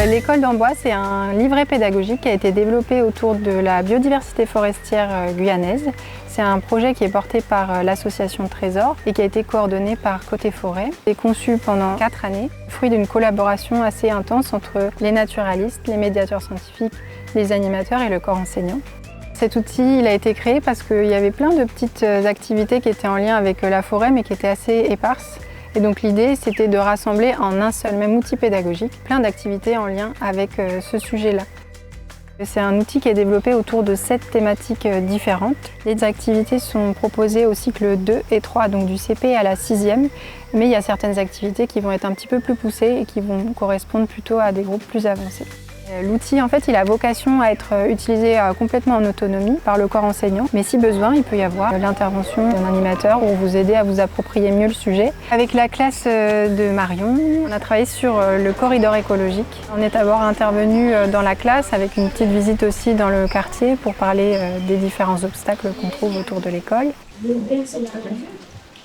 L'école d'Amboise, c'est un livret pédagogique qui a été développé autour de la biodiversité forestière guyanaise. C'est un projet qui est porté par l'association Trésor et qui a été coordonné par Côté Forêt. Il est conçu pendant 4 années, fruit d'une collaboration assez intense entre les naturalistes, les médiateurs scientifiques, les animateurs et le corps enseignant. Cet outil il a été créé parce qu'il y avait plein de petites activités qui étaient en lien avec la forêt mais qui étaient assez éparses. Et donc l'idée, c'était de rassembler en un seul même outil pédagogique plein d'activités en lien avec ce sujet-là. C'est un outil qui est développé autour de 7 thématiques différentes. Les activités sont proposées au cycle 2 et 3, donc du CP à la 6e, mais il y a certaines activités qui vont être un petit peu plus poussées et qui vont correspondre plutôt à des groupes plus avancés. L'outil, en fait, il a vocation à être utilisé complètement en autonomie par le corps enseignant, mais si besoin, il peut y avoir l'intervention d'un animateur pour vous aider à vous approprier mieux le sujet. Avec la classe de Marion, on a travaillé sur le corridor écologique. On est d'abord intervenu dans la classe avec une petite visite aussi dans le quartier pour parler des différents obstacles qu'on trouve autour de l'école. Le vert, c'est la nature.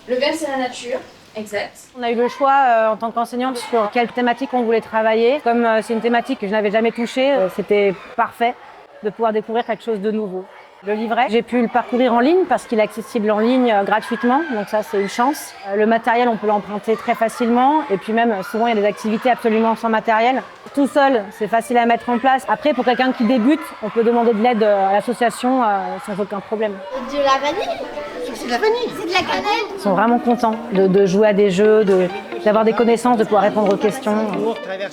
Le vert, c'est la nature. Exact. On a eu le choix en tant qu'enseignante sur quelle thématique on voulait travailler. Comme c'est une thématique que je n'avais jamais touchée, c'était parfait de pouvoir découvrir quelque chose de nouveau. Le livret, j'ai pu le parcourir en ligne parce qu'il est accessible en ligne gratuitement, donc ça c'est une chance. Le matériel, on peut l'emprunter très facilement et puis même souvent il y a des activités absolument sans matériel. Tout seul, c'est facile à mettre en place. Après, pour quelqu'un qui débute, on peut demander de l'aide à l'association sans aucun problème. De la vanille. C'est de la vanille. C'est de la cannelle. Ils sont vraiment contents de jouer à des jeux, d'avoir des connaissances, de pouvoir répondre aux questions.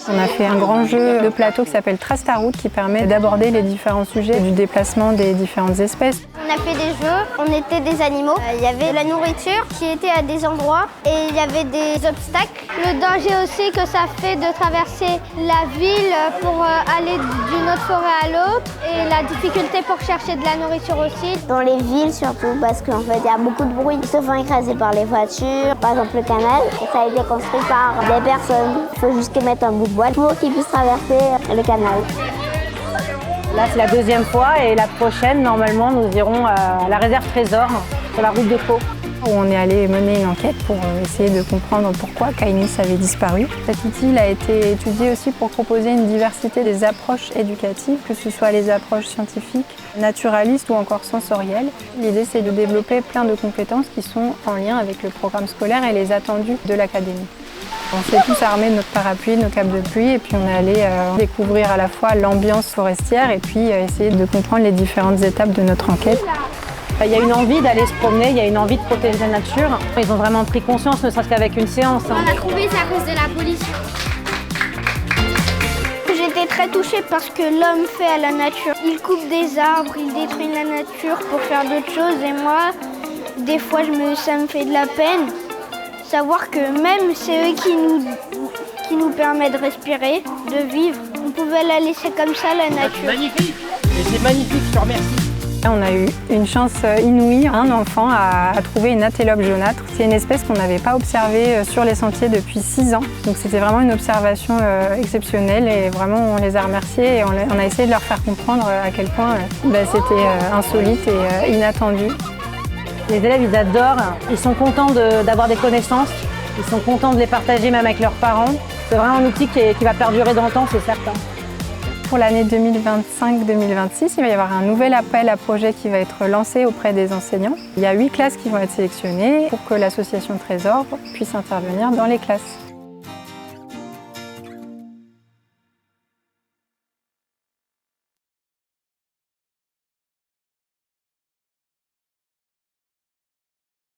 On a fait un grand jeu de plateau qui s'appelle Trace ta route qui permet d'aborder les différents sujets du déplacement des différentes espèces. On a fait des jeux, on était des animaux. Il y avait de la nourriture qui était à des endroits et il y avait des obstacles. Le danger aussi que ça fait de traverser la ville pour aller d'une autre forêt à l'autre et la difficulté pour chercher de la nourriture aussi. Dans les villes surtout parce qu'en fait il y a beaucoup de bruit. Ils se font écraser par les voitures. Par exemple le canal, ça a été construit par des personnes. Il faut juste qu'ils mettent un bout de bois pour qu'ils puissent traverser le canal. Là, c'est la 2e fois et la prochaine, normalement, nous irons à la réserve Trésor, sur la route de Pau. On est allé mener une enquête pour essayer de comprendre pourquoi Kainis avait disparu. Cet outil il a été étudié aussi pour proposer une diversité des approches éducatives, que ce soit les approches scientifiques, naturalistes ou encore sensorielles. L'idée, c'est de développer plein de compétences qui sont en lien avec le programme scolaire et les attendus de l'académie. On s'est tous armés de notre parapluie, de nos capes de pluie et puis on est allé découvrir à la fois l'ambiance forestière et puis essayer de comprendre les différentes étapes de notre enquête. Il y a une envie d'aller se promener, il y a une envie de protéger la nature. Ils ont vraiment pris conscience, ne serait-ce qu'avec une séance. On a trouvé ça à cause de la pollution. J'étais très touchée parce que l'homme fait à la nature. Il coupe des arbres, il détruit la nature pour faire d'autres choses et moi, des fois ça me fait de la peine. Savoir que même c'est eux qui nous permettent de respirer, de vivre. On pouvait la laisser comme ça, la nature. C'est magnifique. Et c'est magnifique, je te remercie. On a eu une chance inouïe, un enfant a trouvé une antélope jaunâtre. C'est une espèce qu'on n'avait pas observée sur les sentiers depuis 6 ans. Donc c'était vraiment une observation exceptionnelle et vraiment on les a remerciés et on a essayé de leur faire comprendre à quel point c'était insolite et inattendu. Les élèves, ils adorent, ils sont contents d'avoir des connaissances, ils sont contents de les partager même avec leurs parents. C'est vraiment un outil qui va perdurer dans le temps, c'est certain. Pour l'année 2025-2026, il va y avoir un nouvel appel à projet qui va être lancé auprès des enseignants. Il y a 8 classes qui vont être sélectionnées pour que l'association Trésor puisse intervenir dans les classes.